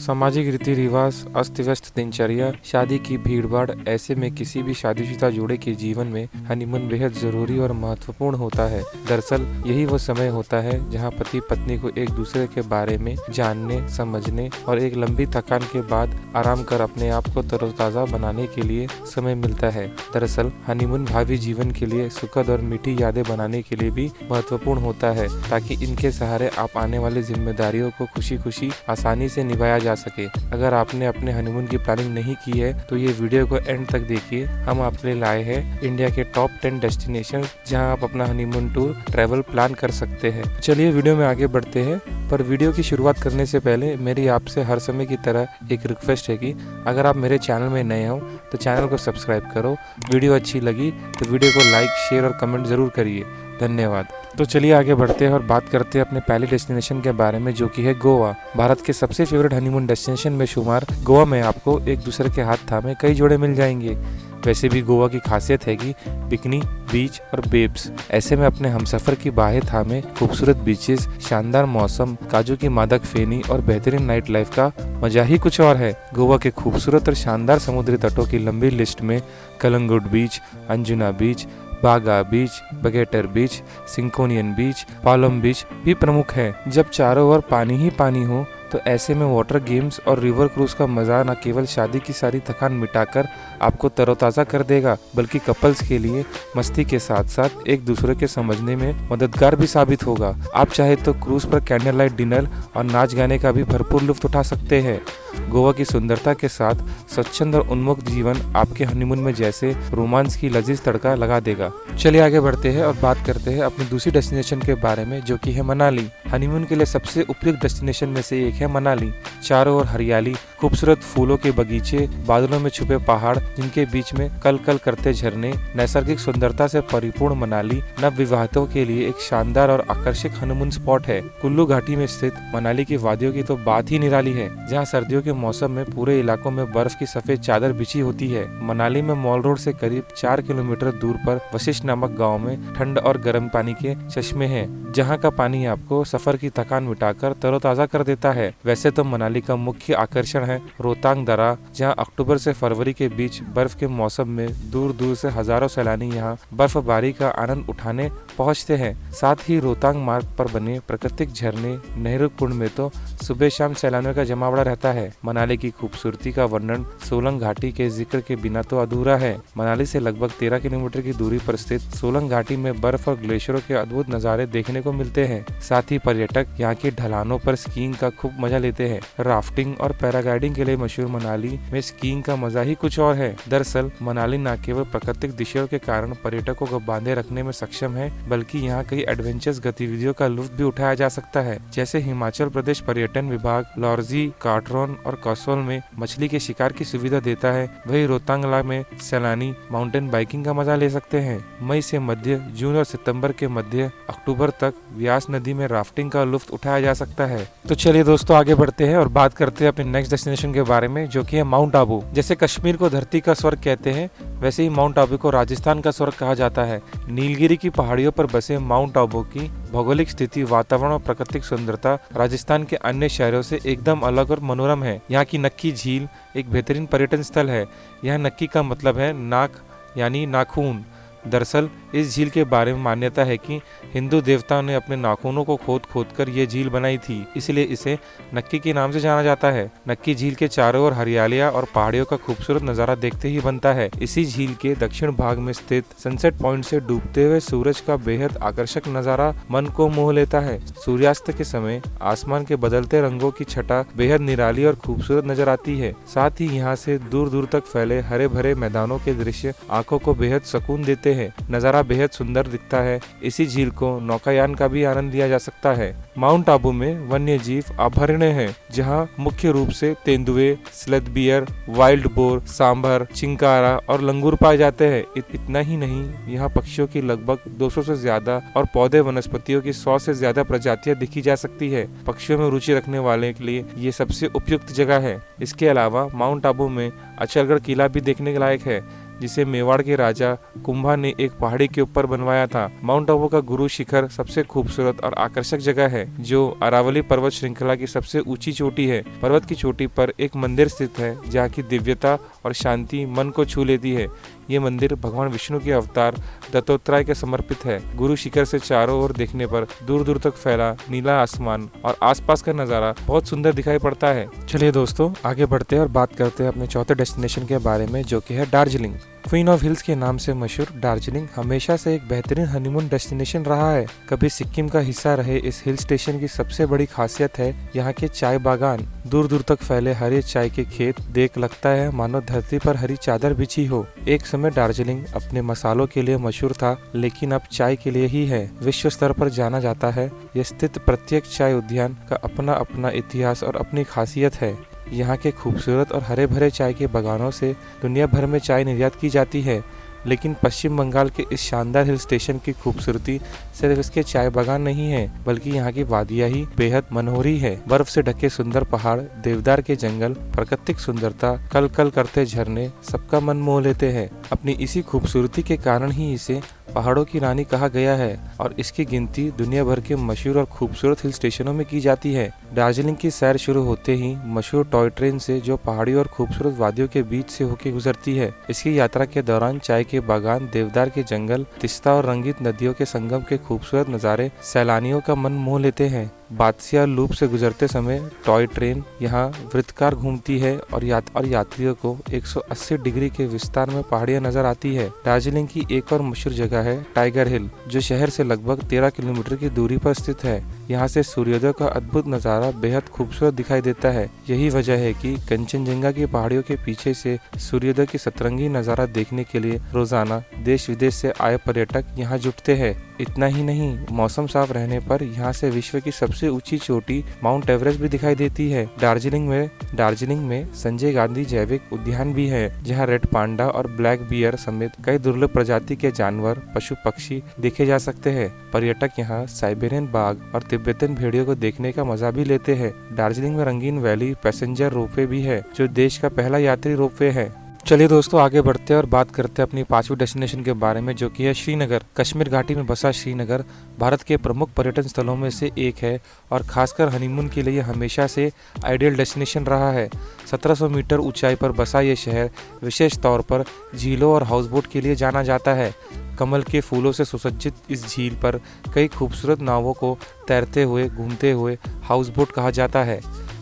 सामाजिक रीति रिवाज, अस्त व्यस्त दिनचर्या, शादी की भीड़भाड़, ऐसे में किसी भी शादीशुदा जोड़े के जीवन में हनीमून बेहद जरूरी और महत्वपूर्ण होता है। दरअसल यही वो समय होता है जहां पति पत्नी को एक दूसरे के बारे में जानने, समझने और एक लंबी थकान के बाद आराम कर अपने आप को तरोताज़ा बनाने के लिए समय मिलता है। दरअसल हनीमून भावी जीवन के लिए सुखद और मीठी यादें बनाने के लिए भी महत्वपूर्ण होता है, ताकि इनके सहारे आप आने वाली जिम्मेदारियों को खुशी खुशी आसानी से निभाया जा सके। अगर आपने अपने हनीमून की प्लानिंग नहीं की है तो ये वीडियो को एंड तक देखिए। हम आपके लिए लाए हैं इंडिया के टॉप 10 डेस्टिनेशन जहां आप अपना हनीमून टूर ट्रैवल प्लान कर सकते हैं। चलिए वीडियो में आगे बढ़ते हैं, पर वीडियो की शुरुआत करने से पहले मेरी आपसे हर समय की तरह एक रिक्वेस्ट है कि अगर आप मेरे चैनल में नए हो तो चैनल को सब्सक्राइब करो। वीडियो अच्छी लगी तो वीडियो को लाइक, शेयर और कमेंट जरूर करिए। धन्यवाद। तो चलिए आगे बढ़ते हैं और बात करते हैं अपने पहले डेस्टिनेशन के बारे में, जो कि है गोवा। भारत के सबसे फेवरेट हनीमून डेस्टिनेशन में शुमार गोवा में आपको एक दूसरे के हाथ थामे कई जोड़े मिल जाएंगे। वैसे भी गोवा की खासियत है कि बिकनी, बीच और बेब्स। ऐसे में अपने हमसफर की बाहें थामे खूबसूरत बीचेस, शानदार मौसम, काजू की मादक फेनी और बेहतरीन नाइट लाइफ का मजा ही कुछ और है। गोवा के खूबसूरत और शानदार समुद्री तटों की लंबी लिस्ट में कलंगुट बीच, अंजुना बीच, बागा बीच, बगेटर बीच, सिंकोनियन बीच, पालम बीच भी प्रमुख है। जब चारों ओर पानी ही पानी हो तो ऐसे में वाटर गेम्स और रिवर क्रूज का मजा न केवल शादी की सारी थकान मिटाकर आपको तरोताज़ा कर देगा, बल्कि कपल्स के लिए मस्ती के साथ साथ एक दूसरे के समझने में मददगार भी साबित होगा। आप चाहे तो क्रूज पर कैंडल लाइट डिनर और नाच गाने का भी भरपूर लुत्फ उठा सकते हैं। गोवा की सुंदरता के साथ स्वच्छंद और उन्मुक्त जीवन आपके हनीमून में जैसे रोमांस की लजीज तड़का लगा देगा। चलिए आगे बढ़ते हैं और बात करते हैं अपनी दूसरी डेस्टिनेशन के बारे में, जो कि है मनाली। हनीमून के लिए सबसे उपयुक्त डेस्टिनेशन में से एक है मनाली। चारों ओर हरियाली, खूबसूरत फूलों के बगीचे, बादलों में छुपे पहाड़ जिनके बीच में कल कल करते झरने, नैसर्गिक सुंदरता से परिपूर्ण मनाली नव विवाहितों के लिए एक शानदार और आकर्षक हनीमून स्पॉट है। कुल्लू घाटी में स्थित मनाली की वादियों की तो बात ही निराली है, जहाँ सर्दियों के मौसम में पूरे इलाकों में बर्फ की सफेद चादर बिछी होती है। मनाली में मॉल रोड से करीब 4 किलोमीटर दूर पर वशिष्ठ नामक गाँव में ठंड और गर्म पानी के चश्मे हैं, जहाँ का पानी आपको सफर की थकान मिटाकर तरोताजा कर देता है। वैसे तो मनाली का मुख्य आकर्षण है रोहतांग दर्रा, जहाँ अक्टूबर से फरवरी के बीच बर्फ के मौसम में दूर दूर से हजारों सैलानी यहाँ बर्फबारी का आनंद उठाने पहुँचते हैं। साथ ही रोहतांग मार्ग पर बने प्राकृतिक झरने, नेहरू कुंड में तो सुबह शाम सैलानियों का जमावड़ा रहता है। मनाली की खूबसूरती का वर्णन सोलंग घाटी के जिक्र के बिना तो अधूरा है। मनाली से लगभग 13 किलोमीटर की दूरी पर स्थित सोलंग घाटी में बर्फ और ग्लेशियरों के अद्भुत नजारे देखने को मिलते हैं। साथ ही पर्यटक यहाँ की ढलानों पर स्कीइंग का खूब मजा लेते हैं। राफ्टिंग और पैराग्लाइडिंग के लिए मशहूर मनाली में स्कीइंग का मजा ही कुछ और है। दरअसल मनाली न केवल प्राकृतिक दृश्यों के कारण पर्यटकों को बांधे रखने में सक्षम है, बल्कि यहाँ कई एडवेंचरस गतिविधियों का लुत्फ भी उठाया जा सकता है। जैसे हिमाचल प्रदेश पर्यटन विभाग लॉर्जी, काटरॉन और कसोल में मछली के शिकार की सुविधा देता है, वही रोहतांगला में सैलानी माउंटेन बाइकिंग का मजा ले सकते हैं। मई से मध्य जून और सितंबर के मध्य अक्टूबर तक व्यास नदी में राफ्टिंग का लुत्फ उठाया जा सकता है। तो चलिए दोस्तों आगे बढ़ते हैं और बात करते हैं अपने नेक्स्ट डेस्टिनेशन के बारे में, जो कि है माउंट आबू। जैसे कश्मीर को धरती का स्वर्ग कहते हैं, वैसे ही माउंट आबू को राजस्थान का स्वर्ग कहा जाता है। नीलगिरी की पहाड़ियों पर बसे माउंट आबू की भौगोलिक स्थिति, वातावरण और प्राकृतिक सुंदरता राजस्थान के अन्य शहरों से एकदम अलग और मनोरम है। यहाँ की नक्की झील एक बेहतरीन पर्यटन स्थल है। यहाँ नक्की का मतलब है नाक यानी नाखून। दरअसल इस झील के बारे में मान्यता है कि हिंदू देवताओं ने अपने नाखूनों को खोद खोद कर ये झील बनाई थी, इसलिए इसे नक्की के नाम से जाना जाता है। नक्की झील के चारों ओर हरियालियां और पहाड़ियों का खूबसूरत नजारा देखते ही बनता है। इसी झील के दक्षिण भाग में स्थित सनसेट पॉइंट से डूबते हुए सूरज का बेहद आकर्षक नजारा मन को मोह लेता है। सूर्यास्त के समय आसमान के बदलते रंगों की छटा बेहद निराली और खूबसूरत नजर आती है। साथ ही यहाँ से दूर दूर तक फैले हरे भरे मैदानों के दृश्य आंखों को बेहद सुकून देते हैं। नजारा बेहद सुंदर दिखता है। इसी झील को नौकायान का भी आनंद लिया जा सकता है। माउंट आबू में वन्य जीव अभयारण्य है, जहां मुख्य रूप से तेंदुए, sloth bear, wild boar, sambar, chinkara और लंगूर पाए जाते हैं। इतना ही नहीं, यहाँ पक्षियों की लगभग 200 से ज्यादा और पौधे वनस्पतियों की 100 से ज्यादा प्रजातियां दिखी जा सकती है। पक्षियों में रुचि रखने वाले के लिए ये सबसे उपयुक्त जगह है। इसके अलावा माउंट आबू में अचलगढ़ किला भी देखने के लायक है, जिसे मेवाड़ के राजा कुंभा ने एक पहाड़ी के ऊपर बनवाया था। माउंट आबू का गुरु शिखर सबसे खूबसूरत और आकर्षक जगह है, जो अरावली पर्वत श्रृंखला की सबसे ऊंची चोटी है। पर्वत की चोटी पर एक मंदिर स्थित है, जहाँ की दिव्यता और शांति मन को छू लेती है। ये मंदिर भगवान विष्णु के अवतार दत्तात्रेय के समर्पित है। गुरु शिखर से चारों ओर देखने पर दूर दूर तक फैला नीला आसमान और आसपास का नजारा बहुत सुंदर दिखाई पड़ता है। चलिए दोस्तों, आगे बढ़ते हैं और बात करते हैं अपने चौथे डेस्टिनेशन के बारे में, जो कि है दार्जिलिंग। क्वीन ऑफ हिल्स के नाम से मशहूर दार्जिलिंग हमेशा से एक बेहतरीन हनीमून डेस्टिनेशन रहा है। कभी सिक्किम का हिस्सा रहे इस हिल स्टेशन की सबसे बड़ी खासियत है यहाँ के चाय बागान। दूर दूर तक फैले हरे चाय के खेत देख लगता है मानो धरती पर हरी चादर बिछी हो। एक समय दार्जिलिंग अपने मसालों के लिए मशहूर था, लेकिन अब चाय के लिए ही है विश्व स्तर पर जाना जाता है। यह स्थित प्रत्येक चाय उद्यान का अपना अपना इतिहास और अपनी खासियत है। यहाँ के खूबसूरत और हरे भरे चाय के बागानों से दुनिया भर में चाय निर्यात की जाती है, लेकिन पश्चिम बंगाल के इस शानदार हिल स्टेशन की खूबसूरती सिर्फ इसके चाय बागान नहीं है, बल्कि यहाँ की वादियाँ ही बेहद मनोहरी है। बर्फ से ढके सुंदर पहाड़, देवदार के जंगल, प्राकृतिक सुंदरता, कल कल करते झरने सबका मन मोह लेते हैं। अपनी इसी खूबसूरती के कारण ही इसे पहाड़ों की रानी कहा गया है और इसकी गिनती दुनिया भर के मशहूर और खूबसूरत हिल स्टेशनों में की जाती है। दार्जिलिंग की सैर शुरू होते ही मशहूर टॉय ट्रेन से जो पहाड़ी और खूबसूरत वादियों के बीच से होकर गुजरती है। इसकी यात्रा के दौरान चाय के बागान, देवदार के जंगल, तिस्ता और रंगीत नदियों के संगम के खूबसूरत नज़ारे सैलानियों का मन मोह लेते हैं। बादशिया लूप से गुजरते समय टॉय ट्रेन यहाँ वृत्तकार घूमती है और यात्रियों को 180 डिग्री के विस्तार में पहाड़ियाँ नजर आती है। दार्जिलिंग की एक और मशहूर जगह है टाइगर हिल, जो शहर से लगभग 13 किलोमीटर की दूरी पर स्थित है। यहाँ से सूर्योदय का अद्भुत नज़ारा बेहद खूबसूरत दिखाई देता है। यही वजह है कि कंचनजंगा की पहाड़ियों के पीछे से सूर्योदय की सतरंगी नज़ारा देखने के लिए रोजाना देश विदेश से आए पर्यटक यहाँ जुटते हैं। इतना ही नहीं, मौसम साफ रहने पर यहाँ से विश्व की सबसे ऊंची चोटी माउंट एवरेस्ट भी दिखाई देती है। दार्जिलिंग में संजय गांधी जैविक उद्यान भी है, जहाँ रेड पांडा और ब्लैक बियर समेत कई दुर्लभ प्रजाति के जानवर, पशु पक्षी देखे जा सकते हैं। पर्यटक यहाँ साइबेरियन बाघ और तिब्बतन भेड़ियों को देखने का मजा भी लेते हैं। दार्जिलिंग में रंगीन वैली पैसेंजर रोपवे भी है, जो देश का पहला यात्री रोपवे है। चलिए दोस्तों, आगे बढ़ते हैं और बात करते हैं अपनी पांचवी डेस्टिनेशन के बारे में, जो कि है श्रीनगर। कश्मीर घाटी में बसा श्रीनगर भारत के प्रमुख पर्यटन स्थलों में से एक है और खासकर हनीमून के लिए हमेशा से आइडियल डेस्टिनेशन रहा है। 1700 मीटर ऊंचाई पर बसा ये शहर विशेष तौर पर झीलों और हाउसबोट के लिए जाना जाता है। कमल के फूलों से सुसज्जित इस झील पर कई खूबसूरत नावों को तैरते हुए घूमते हुए हाउसबोट कहा जाता है।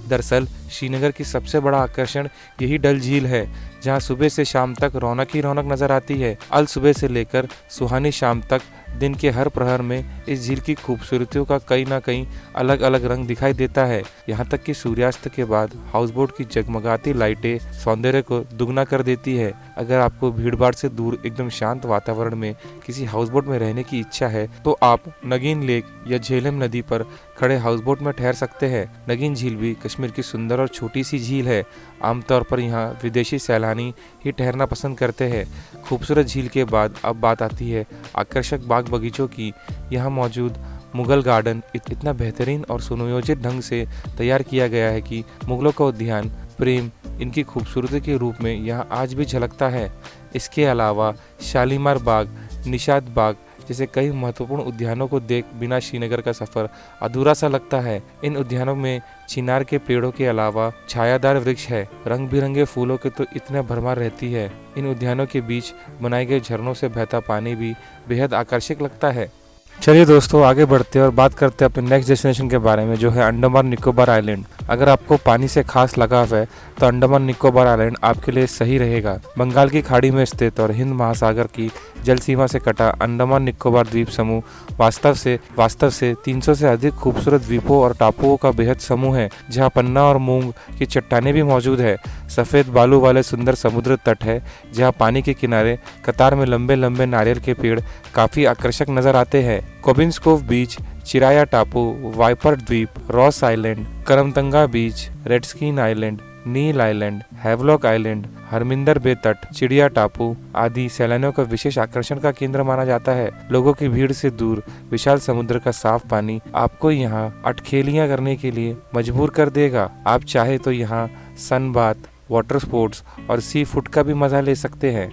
दरअसल श्रीनगर की सबसे बड़ा आकर्षण यही डल झील है, जहां सुबह से शाम तक रौनक ही रौनक नजर आती है। अल सुबह से लेकर सुहानी शाम तक दिन के हर प्रहर में इस झील की खूबसूरतियों का कहीं ना कहीं अलग अलग रंग दिखाई देता है। यहाँ तक कि सूर्यास्त के बाद हाउसबोट की जगमगाती लाइटें सौंदर्य को दुगना कर देती है। अगर आपको भीड़भाड़ से दूर एकदम शांत वातावरण में किसी हाउसबोट में रहने की इच्छा है, तो आप नगीन लेक या झेलम नदी पर खड़े हाउसबोट में ठहर सकते हैं। नगीन झील भी कश्मीर की सुंदर और छोटी सी झील है। आमतौर पर यहाँ विदेशी सैलानी ही ठहरना पसंद करते हैं। खूबसूरत झील के बाद अब बात आती है आकर्षक बाग बगीचों की। यहाँ मौजूद मुगल गार्डन इतना बेहतरीन और सुनियोजित ढंग से तैयार किया गया है कि मुगलों का उद्यान प्रेम इनकी खूबसूरती के रूप में यहाँ आज भी झलकता है। इसके अलावा शालीमार बाग, निशात बाग जैसे कई महत्वपूर्ण उद्यानों को देख बिना श्रीनगर का सफर अधूरा सा लगता है। इन उद्यानों में चिनार के पेड़ों के अलावा छायादार वृक्ष है, रंग बिरंगे फूलों के तो इतने भरमार रहती है। इन उद्यानों के बीच बनाए गए झरनों से बहता पानी भी बेहद आकर्षक लगता है। चलिए दोस्तों, आगे बढ़ते हैं और बात करते हैं अपने नेक्स्ट डेस्टिनेशन के बारे में, जो है अंडमान निकोबार आइलैंड। अगर आपको पानी से खास लगाव है तो अंडमान निकोबार आइलैंड आपके लिए सही रहेगा। बंगाल की खाड़ी में स्थित और हिंद महासागर की जल सीमा से कटा अंडमान निकोबार द्वीप समूह वास्तव से 300 से अधिक खूबसूरत द्वीपों और टापुओं का बेहद समूह है, जहाँ पन्ना और मूंग की चट्टानें भी मौजूद है। सफेद बालू वाले सुंदर समुद्र तट है, जहाँ पानी के किनारे कतार में लंबे लंबे नारियल के पेड़ काफी आकर्षक नजर आते हैं। कोबिन्स कोव बीच, चिराया टापू, वाइपर द्वीप, रॉस आइलैंड, करमतंगा बीच, रेडस्कीन आइलैंड, नील आइलैंड, हैवलॉक आइलैंड, हरमिंदर बे तट, चिड़िया टापू आदि सैलानियों का विशेष आकर्षण का केंद्र माना जाता है। लोगों की भीड़ से दूर विशाल समुद्र का साफ पानी आपको यहाँ अटखेलियां करने के लिए मजबूर कर देगा। आप चाहे तो यहाँ सन बाथ, वाटर स्पोर्ट्स और सी फूड का भी मजा ले सकते हैं।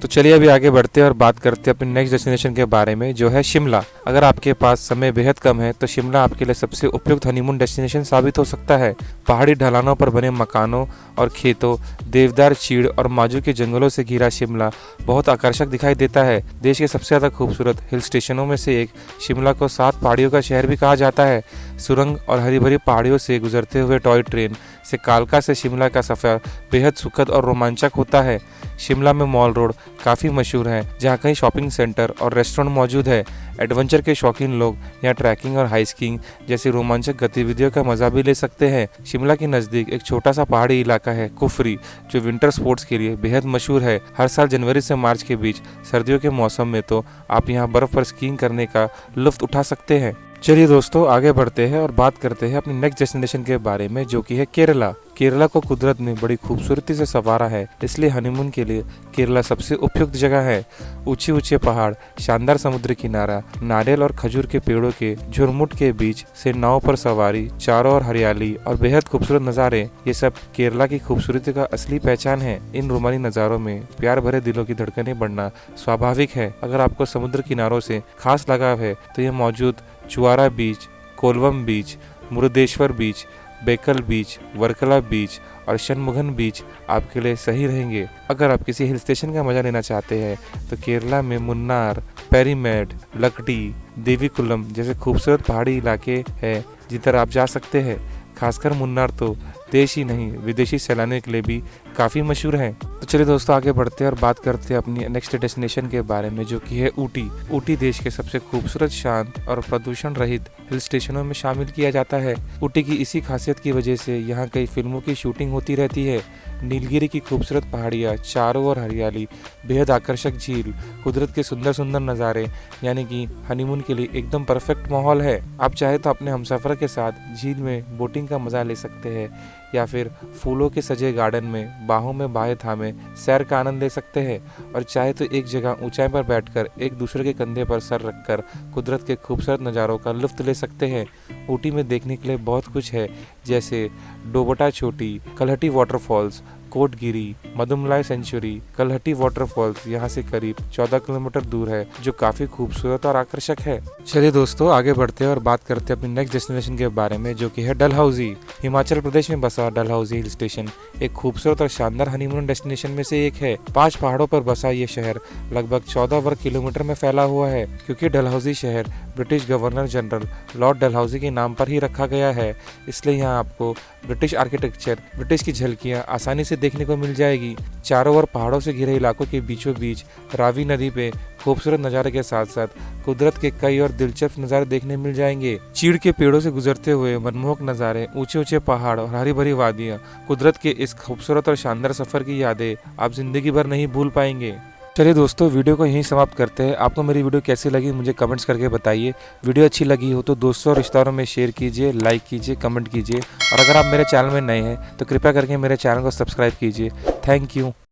तो चलिए अभी आगे बढ़ते हैं और बात करते हैं अपने नेक्स्ट डेस्टिनेशन के बारे में, जो है शिमला। अगर आपके पास समय बेहद कम है तो शिमला आपके लिए सबसे उपयुक्त हनीमून डेस्टिनेशन साबित हो सकता है। पहाड़ी ढलानों पर बने मकानों और खेतों, देवदार, चीड़ और माजू के जंगलों से घिरा शिमला बहुत आकर्षक दिखाई देता है। देश के सबसे ज़्यादा खूबसूरत हिल स्टेशनों में से एक शिमला को 7 पहाड़ियों का शहर भी कहा जाता है। सुरंग और हरी भरी पहाड़ियों से गुजरते हुए टॉय ट्रेन से कालका से शिमला का सफ़र बेहद सुखद और रोमांचक होता है। शिमला में मॉल रोड काफ़ी मशहूर है, जहाँ कई शॉपिंग सेंटर और रेस्टोरेंट मौजूद है। एडवेंचर के शौकीन लोग यहाँ ट्रैकिंग और हाइकिंग जैसी रोमांचक गतिविधियों का मजा भी ले सकते हैं। शिमला के नज़दीक एक छोटा सा पहाड़ी इलाका है कुफरी, जो विंटर स्पोर्ट्स के लिए बेहद मशहूर है। हर साल जनवरी से मार्च के बीच सर्दियों के मौसम में तो आप यहाँ बर्फ़ पर स्कीइंग करने का लुत्फ उठा सकते हैं। चलिए दोस्तों आगे बढ़ते हैं और बात करते हैं अपने नेक्स्ट डेस्टिनेशन के बारे में, जो कि है केरला। केरला को कुदरत ने बड़ी खूबसूरती से संवारा है, इसलिए हनीमून के लिए केरला सबसे उपयुक्त जगह है। ऊंचे ऊंचे पहाड़, शानदार समुद्र किनारा, नारियल और खजूर के पेड़ों के झुरमुट के बीच से नाव पर सवारी, चारों ओर हरियाली और बेहद खूबसूरत नज़ारे, ये सब केरला की खूबसूरती का असली पहचान है। इन रोमानी नज़ारों में प्यार भरे दिलों की धड़कनें बढ़ना स्वाभाविक है। अगर आपको समुद्र किनारों से खास लगाव है तो यह मौजूद चुआरा बीच, कोलवम बीच, मुरुदेश्वर बीच, बेकल बीच, वर्कला बीच और शनमुगन बीच आपके लिए सही रहेंगे। अगर आप किसी हिल स्टेशन का मजा लेना चाहते हैं तो केरला में मुन्नार, पेरीमेड, लकड़ी, देवीकुलम जैसे खूबसूरत पहाड़ी इलाके हैं जिधर आप जा सकते हैं। खासकर मुन्नार तो देश ही नहीं विदेशी सैलानियों के लिए भी काफ़ी मशहूर है। तो चलिए दोस्तों आगे बढ़ते हैं और बात करते हैं अपनी नेक्स्ट डेस्टिनेशन के बारे में, जो कि है ऊटी। ऊटी देश के सबसे खूबसूरत, शांत और प्रदूषण रहित हिल स्टेशनों में शामिल किया जाता है। ऊटी की इसी खासियत की वजह से यहाँ कई फिल्मों की शूटिंग होती रहती है। नीलगिरी की खूबसूरत पहाड़ियाँ, चारों ओर हरियाली, बेहद आकर्षक झील, कुदरत के सुंदर सुंदर नज़ारे, यानी कि हनीमून के लिए एकदम परफेक्ट माहौल है। आप चाहे तो अपने हमसफर के साथ झील में बोटिंग का मजा ले सकते हैं या फिर फूलों के सजे गार्डन में बाहों में बाहें थामे सैर का आनंद ले सकते हैं, और चाहे तो एक जगह ऊंचाई पर बैठकर एक दूसरे के कंधे पर सर रखकर कुदरत के खूबसूरत नज़ारों का लुत्फ ले सकते हैं। ऊटी में देखने के लिए बहुत कुछ है, जैसे डोबटा चोटी, Kalhatti waterfalls, कोटगिरी, Mudumalai century. Kalhatti waterfalls यहाँ से करीब 14 किलोमीटर दूर है, जो काफ़ी खूबसूरत और आकर्षक है। चलिए दोस्तों आगे बढ़ते हैं और बात करते हैं अपनी नेक्स्ट डेस्टिनेशन के बारे में, जो कि है डलहौजी। हिमाचल प्रदेश में बसा डलहौजी हिल स्टेशन एक खूबसूरत और शानदार हनीमून डेस्टिनेशन में से एक है। 5 पहाड़ों पर बसा ये शहर लगभग 14 वर्ग किलोमीटर में फैला हुआ है। क्योंकि डलहौजी शहर British governor general Lord Dalhousie के नाम पर ही रखा गया है, इसलिए यहाँ आपको ब्रिटिश आर्किटेक्चर, ब्रिटिश की झलकियाँ आसानी से देखने को मिल जाएगी। चारों ओर पहाड़ों से घिरे इलाकों के बीचों बीच रावी नदी पे खूबसूरत नज़ारे के साथ साथ कुदरत के कई और दिलचस्प नज़ारे देखने मिल जाएंगे। चीड़ के पेड़ों से गुजरते हुए मनमोहक नज़ारे, ऊंचे ऊंचे पहाड़ और हरी भरी वादियाँ, कुदरत के इस खूबसूरत और शानदार सफर की यादें आप जिंदगी भर नहीं भूल पाएंगे। चलिए दोस्तों वीडियो को यहीं समाप्त करते हैं। आपको मेरी वीडियो कैसी लगी मुझे कमेंट्स करके बताइए। वीडियो अच्छी लगी हो तो दोस्तों और रिश्तेदारों में शेयर कीजिए, लाइक कीजिए, कमेंट कीजिए, और अगर आप मेरे चैनल में नए हैं तो कृपया करके मेरे चैनल को सब्सक्राइब कीजिए। Thank you.